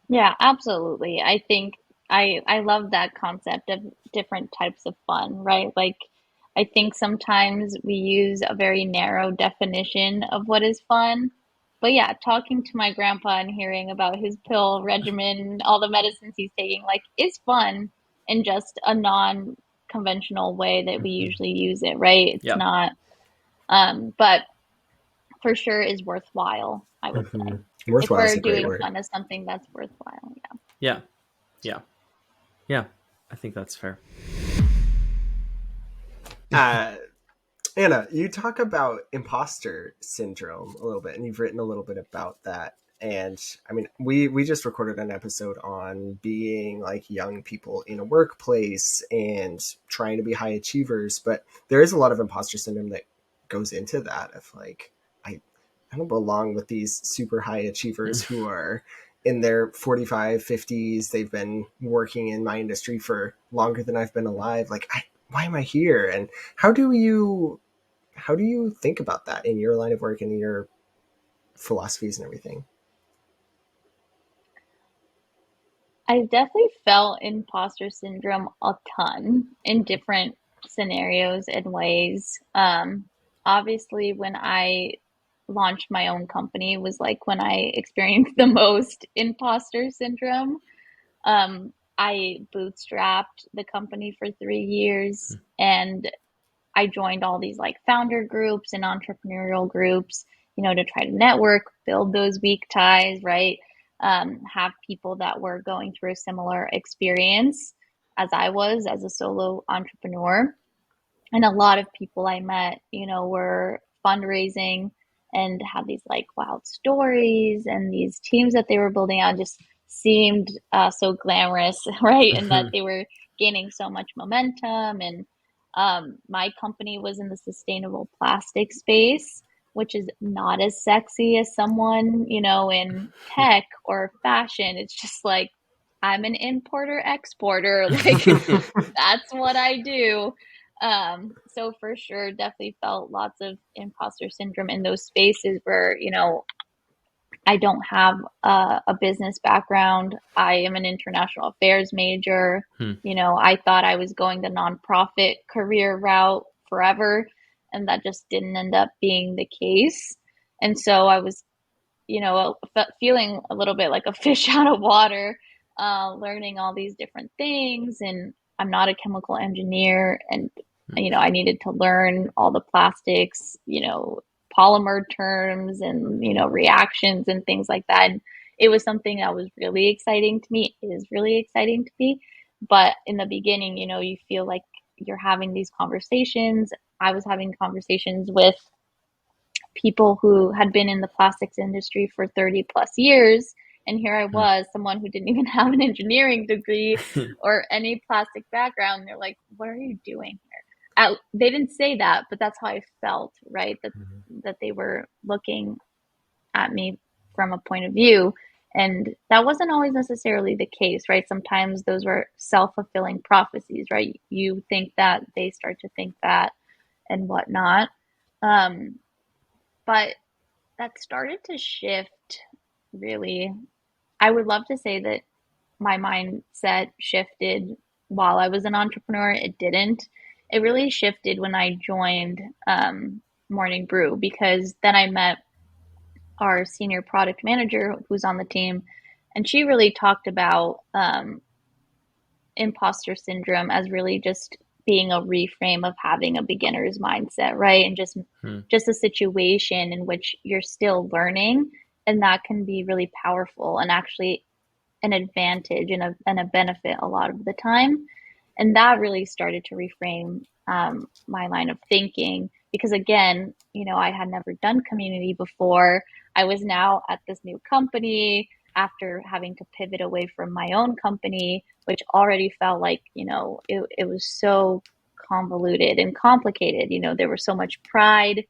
Yeah, absolutely. I think I love that concept of different types of fun, right? Like I think sometimes we use a very narrow definition of what is fun. But yeah, talking to my grandpa and hearing about his pill regimen, all the medicines he's taking, like is fun in just a non-conventional way that we usually use it, right? It's Yeah. not but for sure is worthwhile, I would say. If Worthwhile is we're a great doing word. fun as something that's worthwhile, yeah. Yeah. Yeah. Yeah. I think that's fair. Anna, you talk about imposter syndrome a little bit, and you've written a little bit about that. And I mean, we just recorded an episode on being like young people in a workplace and trying to be high achievers, but there is a lot of imposter syndrome that goes into that of like, I don't belong with these super high achievers who are in their 45, 50s. They've been working in my industry for longer than I've been alive. Like, why am I here? And how do you think about that in your line of work and in your philosophies and everything? I definitely felt imposter syndrome a ton in different scenarios and ways. Obviously, when I launched my own company was like when I experienced the most imposter syndrome. I bootstrapped the company for 3 years and I joined all these like founder groups and entrepreneurial groups, to try to network, build those weak ties, right? Have people that were going through a similar experience as I was as a solo entrepreneur. And a lot of people I met, you know, were fundraising and had these like wild stories, and these teams that they were building out just seemed so glamorous, right? And that they were gaining so much momentum. And my company was in the sustainable plastic space, which is not as sexy as someone, you know, in tech or fashion. It's just like, I'm an importer exporter. Like, that's what I do. So for sure, definitely felt lots of imposter syndrome in those spaces where, you know, I don't have a business background. I am an international affairs major. Hmm. You know, I thought I was going the nonprofit career route forever, and that just didn't end up being the case. And so I was, you know, feeling a little bit like a fish out of water, learning all these different things. And I'm not a chemical engineer. And, you know, I needed to learn all the plastics, you know, polymer terms and, you know, reactions and things like that. And it was something that was really exciting to me. It is really exciting to me. But in the beginning, you know, you feel like you're having these conversations. I was having conversations with people who had been in the plastics industry for 30 plus years. And here I was, someone who didn't even have an engineering degree or any plastic background. They're like, what are you doing here? They didn't say that, but that's how I felt, right? That they were looking at me from a point of view. And that wasn't always necessarily the case, right? Sometimes those were self fulfilling prophecies, right? You think that, they start to think that, and whatnot. Um, but that started to shift, really. I would love to say that my mindset shifted while I was an entrepreneur. It didn't. It really shifted when I joined Morning Brew, because then I met our senior product manager who's on the team, and she really talked about imposter syndrome as really just being a reframe of having a beginner's mindset, right? And just a situation in which you're still learning, and that can be really powerful and actually an advantage and a benefit a lot of the time. And that really started to reframe my line of thinking, because again, you know, I had never done community before. I was now at this new company after having to pivot away from my own company, which already felt like, you know, it was so convoluted and complicated. You know, there was so much pride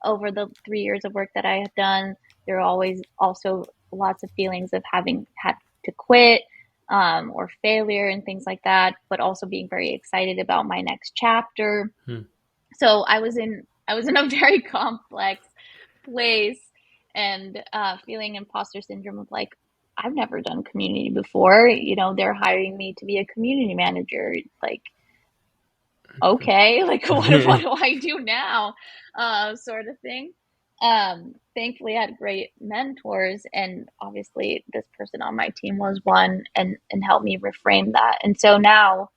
over the 3 years of work that I had done. There were always also lots of feelings of having had to quit, or failure and things like that, but also being very excited about my next chapter. So I was in a very complex place, and feeling imposter syndrome of like, I've never done community before. You know, they're hiring me to be a community manager. Like, okay, like what do I do now? Sort of thing. Thankfully I had great mentors, and obviously this person on my team was one, and helped me reframe that. And so now,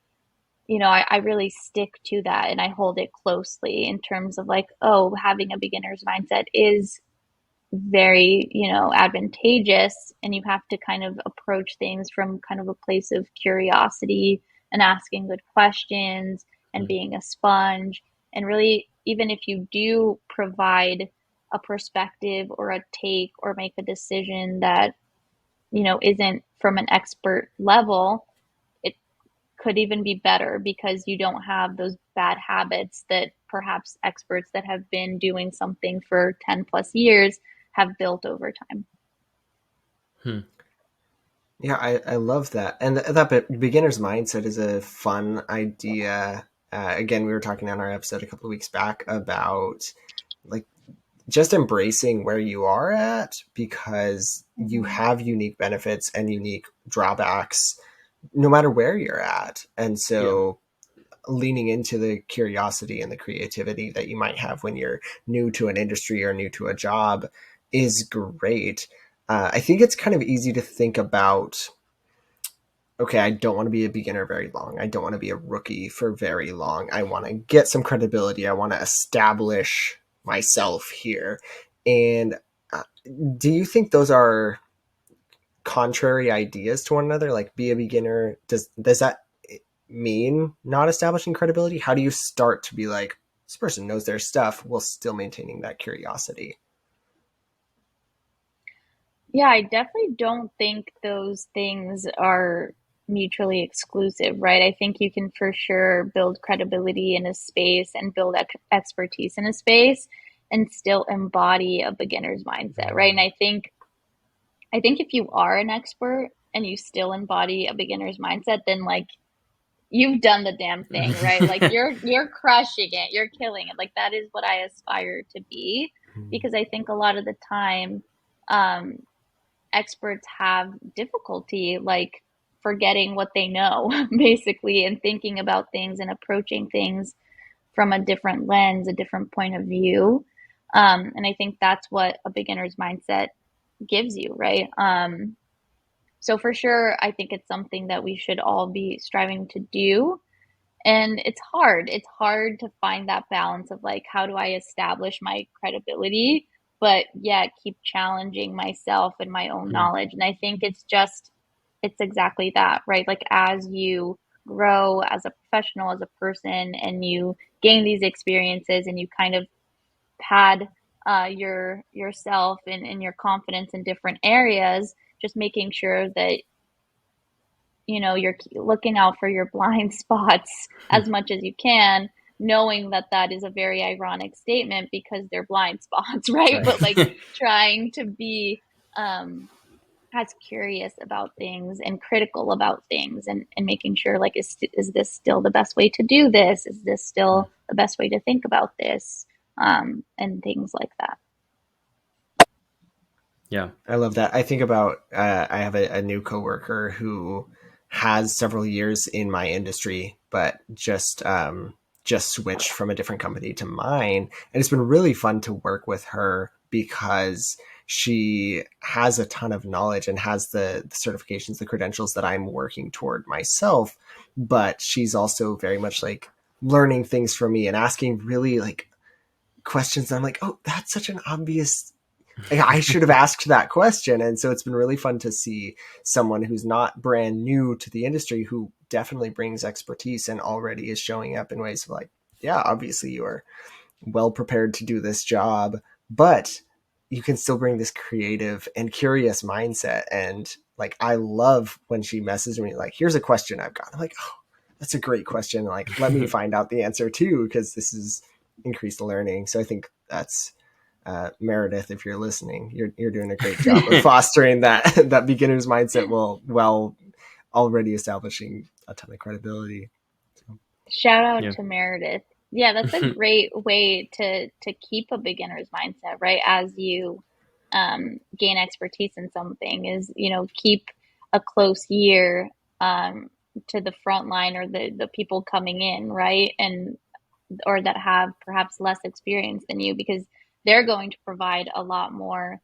you know, I really stick to that, and I hold it closely in terms of like, oh, having a beginner's mindset is very, you know, advantageous, and you have to kind of approach things from kind of a place of curiosity and asking good questions and being a sponge. And really, even if you do provide a perspective or a take or make a decision that, you know, isn't from an expert level, it could even be better because you don't have those bad habits that perhaps experts that have been doing something for 10 plus years have built over time. Yeah, I love that. And that beginner's mindset is a fun idea. Again, we were talking on our episode a couple of weeks back about like just embracing where you are at, because you have unique benefits and unique drawbacks no matter where you're at. And so leaning into the curiosity and the creativity that you might have when you're new to an industry or new to a job is great. I think it's kind of easy to think about, okay, I don't want to be a beginner very long. I don't want to be a rookie for very long. I want to get some credibility. I want to establish myself here. And do you think those are contrary ideas to one another? Like, be a beginner, does that mean not establishing credibility? How do you start to be like, this person knows their stuff while still maintaining that curiosity? Yeah, I definitely don't think those things are mutually exclusive, right? I think you can for sure build credibility in a space and build expertise in a space and still embody a beginner's mindset, right? And I think if you are an expert and you still embody a beginner's mindset, then like you've done the damn thing, right? Like you're crushing it, you're killing it. Like that is what I aspire to be, because I think a lot of the time um experts have difficulty like forgetting what they know basically, and thinking about things and approaching things from a different lens, a different point of view. And I think that's what a beginner's mindset gives you, right? So for sure, I think it's something that we should all be striving to do. And it's hard. It's hard to find that balance of like, how do I establish my credibility, but yet keep challenging myself and my own knowledge. And I think it's exactly that, right? Like, as you grow as a professional, as a person, and you gain these experiences and you kind of pad yourself and your confidence in different areas, just making sure that you're looking out for your blind spots as much as you can, knowing that that is a very ironic statement because they're blind spots, right? But like trying to be as curious about things and critical about things, and making sure like, is this still the best way to do this? Is this still the best way to think about this? And things like that. Yeah. I love that. I think about I have a new coworker who has several years in my industry, but just switched from a different company to mine, and it's been really fun to work with her because she has a ton of knowledge and has the certifications, the credentials that I'm working toward myself. But she's also very much like learning things from me and asking really like questions. I'm like, oh, that's such an obvious, I should have asked that question. And so it's been really fun to see someone who's not brand new to the industry, who definitely brings expertise and already is showing up in ways of like, yeah, obviously you are well prepared to do this job, but you can still bring this creative and curious mindset. And like, I love when she messages me, like, here's a question I've got. I'm like, oh, that's a great question. Like, let me find out the answer too, because this is increased learning. So I think that's, Meredith, if you're listening, you're doing a great job of fostering that that beginner's mindset while already establishing a ton of credibility. So, Shout out Yeah. to Meredith. Yeah, that's a great way to keep a beginner's mindset, right? As you gain expertise in something, is keep a close ear to the front line, or the people coming in, right? And or that have perhaps less experience than you, because they're going to provide a lot more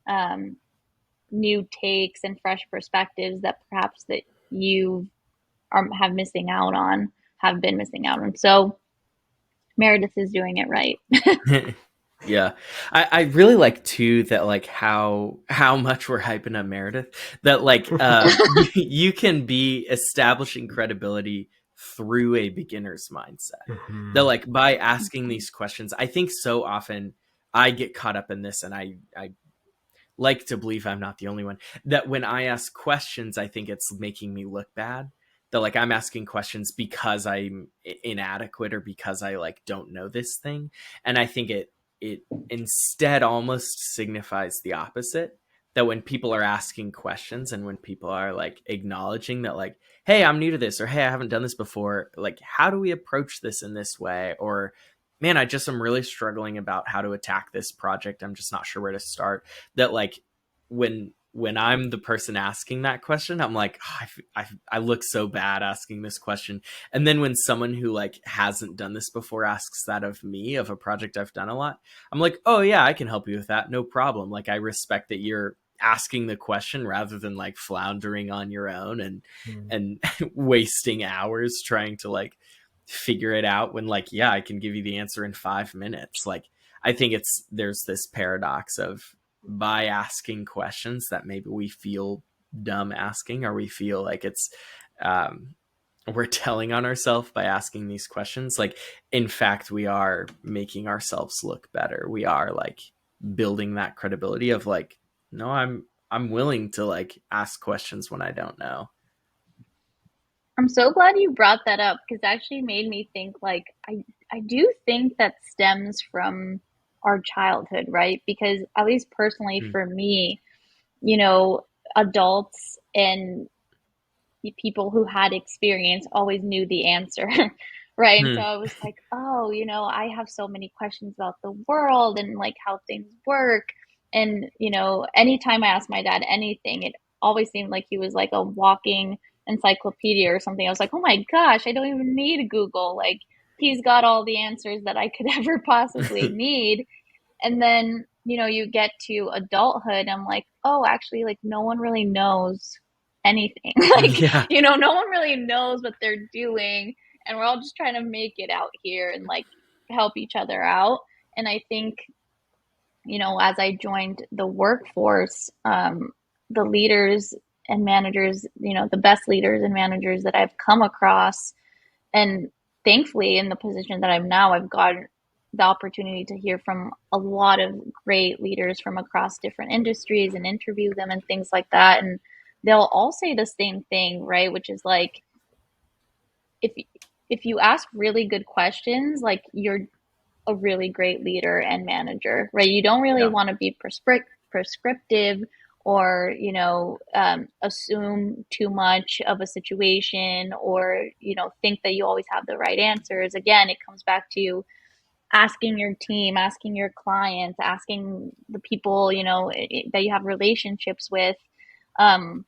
um, new takes and fresh perspectives that perhaps that you are have been missing out on. So Meredith is doing it right. Yeah. I really like too that like how much we're hyping up Meredith, that like you can be establishing credibility through a beginner's mindset. That like by asking these questions, I think so often I get caught up in this, and I like to believe I'm not the only one, that when I ask questions, I think it's making me look bad. That like I'm asking questions because I'm inadequate, or because I like don't know this thing. And I think it instead almost signifies the opposite. That when people are asking questions, and when people are like acknowledging that like, hey, I'm new to this, or hey, I haven't done this before, like how do we approach this in this way? Or man, I just am really struggling about how to attack this project. I'm just not sure where to start. That like when I'm the person asking that question, I'm like, oh, I look so bad asking this question. And then when someone who like hasn't done this before asks that of me, of a project I've done a lot, I'm like, oh yeah, I can help you with that, no problem. Like I respect that you're asking the question rather than like floundering on your own and wasting hours trying to like figure it out, when like, yeah, I can give you the answer in 5 minutes. Like I think there's this paradox of, by asking questions that maybe we feel dumb asking, or we feel like it's um we're telling on ourselves by asking these questions. Like, in fact, we are making ourselves look better. We are like building that credibility of like, no, I'm willing to like ask questions when I don't know. I'm so glad you brought that up because it actually made me think like I do think that stems from our childhood, right? Because at least personally Hmm. for me, you know, adults and people who had experience always knew the answer, right? And so Hmm. I was like, oh, I have so many questions about the world and like how things work. And, anytime I asked my dad anything, it always seemed like he was like a walking encyclopedia or something. I was like, oh my gosh, I don't even need Google. Like, he's got all the answers that I could ever possibly need. And then, you get to adulthood, I'm like, oh, actually, like, no one really knows anything. Like, Yeah. no one really knows what they're doing. And we're all just trying to make it out here and like help each other out. And I think, as I joined the workforce, the leaders and managers, the best leaders and managers that I've come across, and thankfully, in the position that I'm now, I've got the opportunity to hear from a lot of great leaders from across different industries and interview them and things like that. And they'll all say the same thing, right? Which is like, if if you ask really good questions, like you're a really great leader and manager, right? You don't really Yeah. want to be prescriptive or, assume too much of a situation or, think that you always have the right answers. Again, it comes back to asking your team, asking your clients, asking the people, that you have relationships with. Um,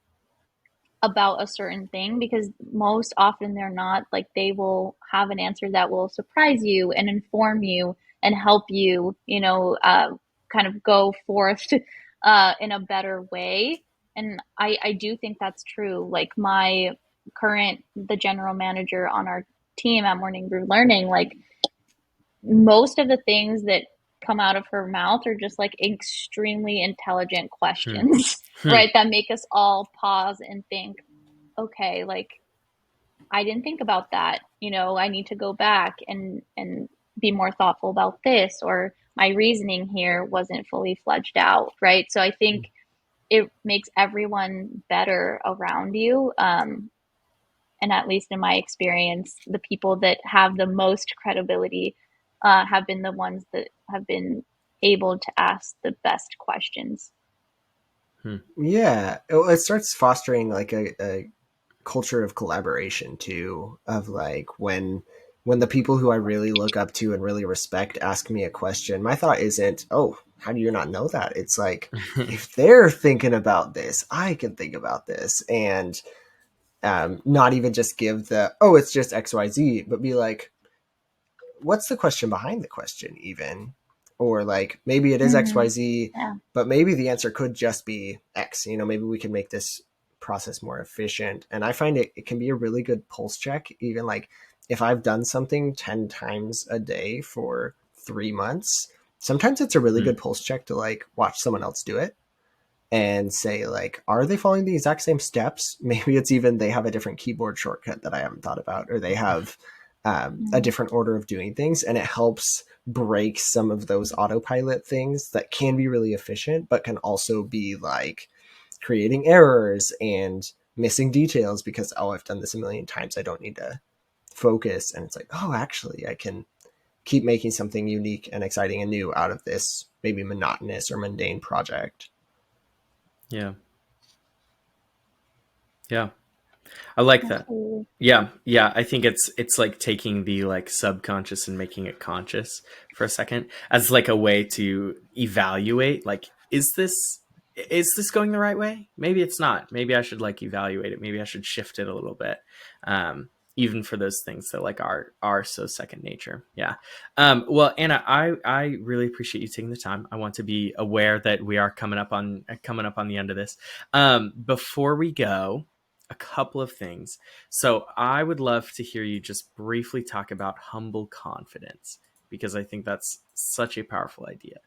about a certain thing because most often they're not like they will have an answer that will surprise you and inform you and help you kind of go forth in a better way. And I do think that's true. Like the general manager on our team at Morning Brew Learning, like most of the things that come out of her mouth are just like extremely intelligent Hmm. questions, Hmm. right? That make us all pause and think, okay, like I didn't think about that. I need to go back and be more thoughtful about this, or my reasoning here wasn't fully fledged out, right? So I think it makes everyone better around you. And at least in my experience, the people that have the most credibility have been the ones that have been able to ask the best questions. Hmm. Yeah, it starts fostering like a culture of collaboration too, of like when the people who I really look up to and really respect ask me a question, my thought isn't, oh, how do you not know that? It's like, if they're thinking about this, I can think about this. And not even just give the, oh, it's just XYZ, but be like, what's the question behind the question even? Or like maybe it is Mm-hmm. XYZ, Yeah. but maybe the answer could just be X. Maybe we can make this process more efficient. And I find it can be a really good pulse check, even like if I've done something 10 times a day for 3 months, sometimes it's a really Hmm. good pulse check to like watch someone else do it and say like, are they following the exact same steps? Maybe it's even they have a different keyboard shortcut that I haven't thought about, or they have a Mm-hmm. different order of doing things, and it helps break some of those autopilot things that can be really efficient but can also be like creating errors and missing details because, oh, I've done this a million times, I don't need to focus. And it's like, oh, actually I can keep making something unique and exciting and new out of this maybe monotonous or mundane project. Yeah. Yeah. I like that. Absolutely. Yeah, yeah. I think it's like taking the like subconscious and making it conscious for a second as like a way to evaluate. Like, is this going the right way? Maybe it's not. Maybe I should like evaluate it. Maybe I should shift it a little bit. Even for those things that like are so second nature. Yeah. Well, Anna, I really appreciate you taking the time. I want to be aware that we are coming up on the end of this. Before we go, a couple of things. So I would love to hear you just briefly talk about humble confidence because I think that's such a powerful idea.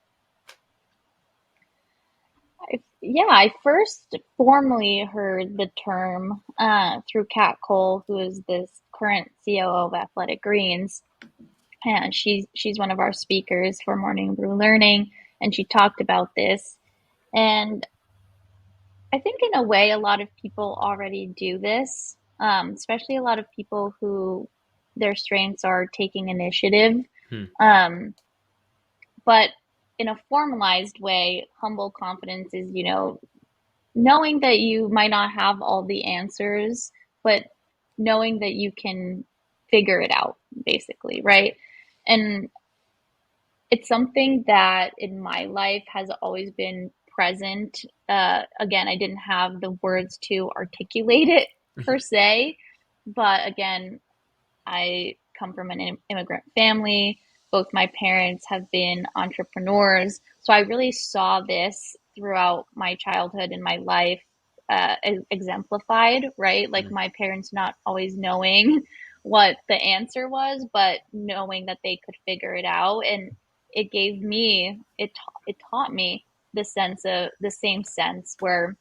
yeah, I first formally heard the term through Kat Cole, who is this current COO of Athletic Greens, and she's one of our speakers for Morning Brew Learning, and she talked about this. And I think in a way, a lot of people already do this, especially a lot of people who their strengths are taking initiative. Hmm. Um, but in a formalized way, humble confidence is, knowing that you might not have all the answers, but knowing that you can figure it out, basically, right? And it's something that in my life has always been present. Again, I didn't have the words to articulate it per se, but again, I come from an immigrant family. Both my parents have been entrepreneurs. So I really saw this throughout my childhood and my life exemplified, right? Like my parents not always knowing what the answer was, but knowing that they could figure it out. And it gave me, it taught me the sense of the same sense where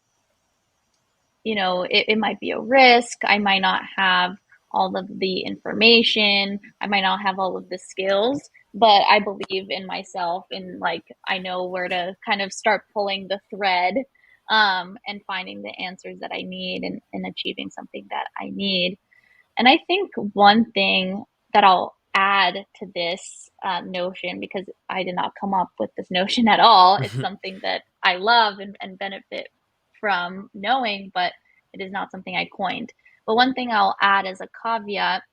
it might be a risk. I might not have all of the information. I might not have all of the skills, but I believe in myself and like I know where to kind of start pulling the thread and finding the answers that I need and achieving something that I need. And I think one thing that I'll add to this notion, because I did not come up with this notion at all, it's something that I love and benefit from knowing, but it is not something I coined. But one thing I'll add as a caveat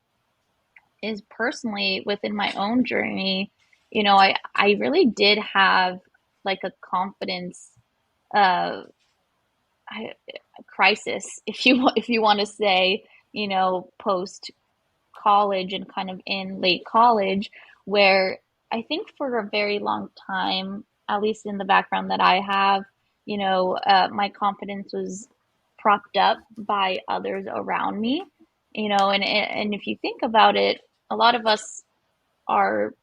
is personally within my own journey, I really did have like a confidence uh, crisis, if you want to say, post college and kind of in late college, where I think for a very long time, at least in the background that I have, my confidence was propped up by others around me, and if you think about it, a lot of us are.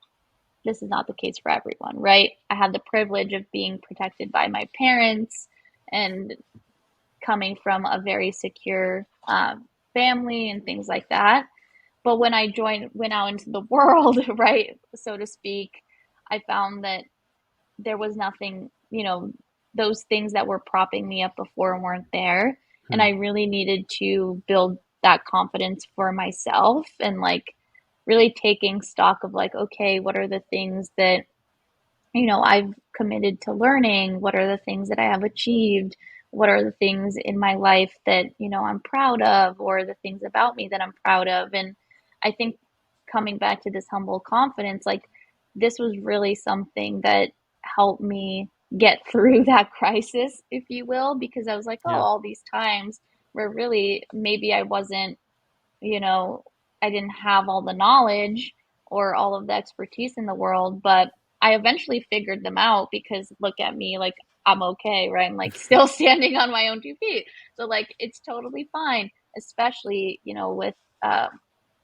This is not the case for everyone, right? I had the privilege of being protected by my parents and coming from a very secure family and things like that. But when I went out into the world, right, so to speak, I found that there was nothing, those things that were propping me up before weren't there. And I really needed to build that confidence for myself and like really taking stock of like, okay, what are the things that I've committed to learning? What are the things that I have achieved? What are the things in my life that, I'm proud of, or the things about me that I'm proud of? And I think coming back to this humble confidence, like this was really something that helped me get through that crisis, if you will, because I was like, oh, Yeah. all these times where really maybe I wasn't, you know, I didn't have all the knowledge or all of the expertise in the world, but I eventually figured them out because look at me, like I'm okay, right? I'm like still standing on my own 2 feet. So like it's totally fine, especially, with uh,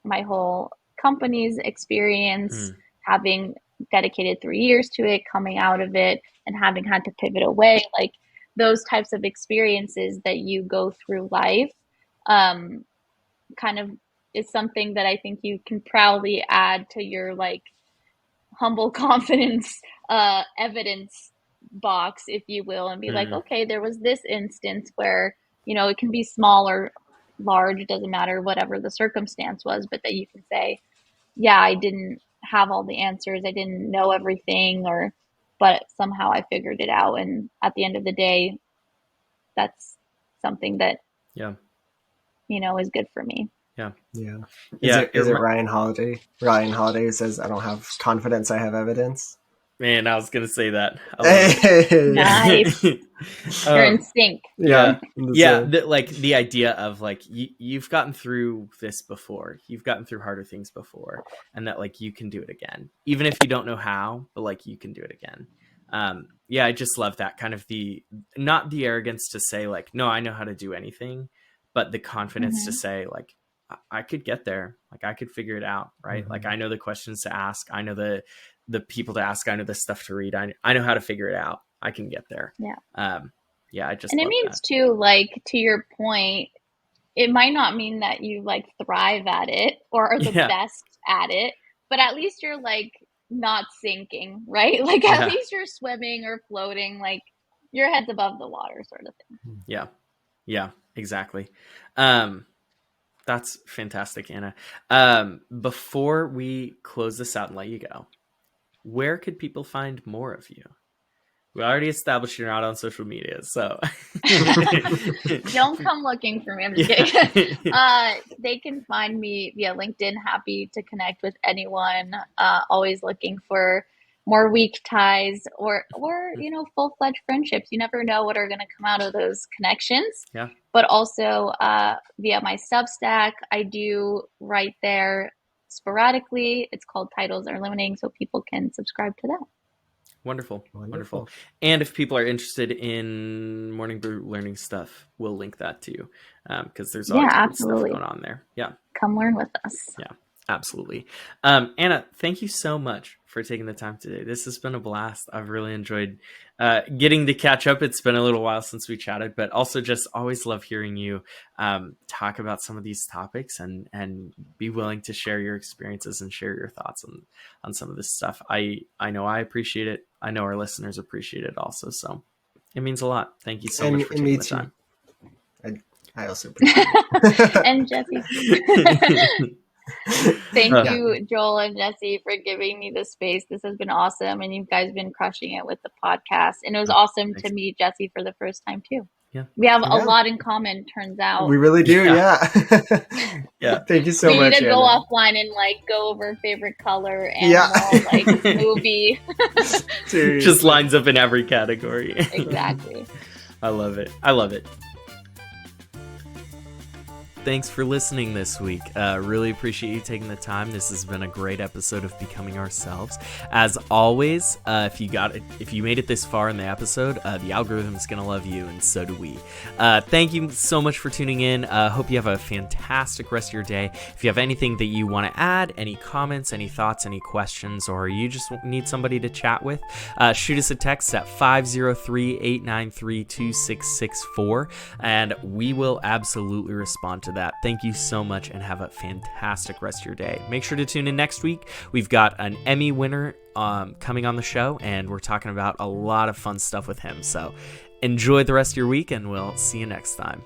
my whole company's experience, having dedicated 3 years to it, coming out of it, and having had to pivot away. Like those types of experiences that you go through life. Um, Kind of is something that I think you can proudly add to your like humble confidence evidence box, if you will, and be like, okay, there was this instance where, it can be small or large, it doesn't matter, whatever the circumstance was, but that you can say, yeah, I didn't have all the answers, I didn't know everything, or but somehow I figured it out. And at the end of the day, that's something that, Yeah. is good for me. Yeah. Yeah. Yeah. Is it Ryan Holiday? Ryan Holiday says, "I don't have confidence, I have evidence." Man, I was gonna say that. I love Nice. it. You're in sync. Yeah. Yeah, same. like the idea of like you've gotten through this before. You've gotten through harder things before, and that like you can do it again, even if you don't know how, but like you can do it again. Yeah, I just love that kind of not the arrogance to say like, no, I know how to do anything, but the confidence to Mm-hmm. say like, I could get there, like I could figure it out, right? Like I know the questions to ask, I know the people to ask, I know the stuff to read, I know how to figure it out, I can get there. Yeah. Yeah, I just And it love means that. too, like to your point, it might not mean that you like thrive at it or are the Yeah, best at it, but at least you're like not sinking, right? Like at yeah, least you're swimming or floating, like your head's above the water sort of thing. yeah, yeah, exactly. Um, that's fantastic, Anna. Before we close this out and let you go, where could people find more of you? We already established you're not on social media, so Don't come looking for me. I'm just yeah. kidding. They can find me via LinkedIn. Happy to connect with anyone. Always looking for more weak ties or full-fledged friendships. You never know what are going to come out of those connections. Yeah, But also via my Substack, I do write there sporadically. It's called Titles Are Limiting, so people can subscribe to that. wonderful, wonderful. Wonderful. And if people are interested in Morning Brew learning stuff, we'll link that to you because there's Yeah, always good stuff absolutely. going on there. Yeah. Come learn with us. Yeah, absolutely. Anna, thank you so much for taking the time today. This has been a blast. I've really enjoyed getting to catch up. It's been a little while since we chatted, but also just always love hearing you talk about some of these topics and be willing to share your experiences and share your thoughts on some of this stuff. I know I appreciate it. I know our listeners appreciate it also. So it means a lot. Thank you so much for taking the time. I also appreciate it. And Jesse. Thank you, Joel and Jesse, for giving me this space. This has been awesome, and you guys been crushing it with the podcast. And it was awesome Thanks. to meet Jesse for the first time too. Yeah, we have a Yeah. lot in common. Turns out We really do. Yeah. Yeah. Yeah. Thank you so we much. need to go Anna. offline and like go over favorite color, Yeah. animal, like movie. Seriously. Just lines up in every category. Exactly. I love it. I love it. Thanks for listening this week. Really appreciate you taking the time. This has been a great episode of Becoming Ourselves. As always, if you made it this far in the episode, the algorithm's gonna love you, and so do we. Thank you so much for tuning in. Hope you have a fantastic rest of your day. If you have anything that you want to add, any comments, any thoughts, any questions, or you just need somebody to chat with, shoot us a text at 503-893-2664, and we will absolutely respond to that. Thank you so much and have a fantastic rest of your day. Make sure to tune in next week. We've got an Emmy winner coming on the show, and we're talking about a lot of fun stuff with him. So enjoy the rest of your week, and we'll see you next time.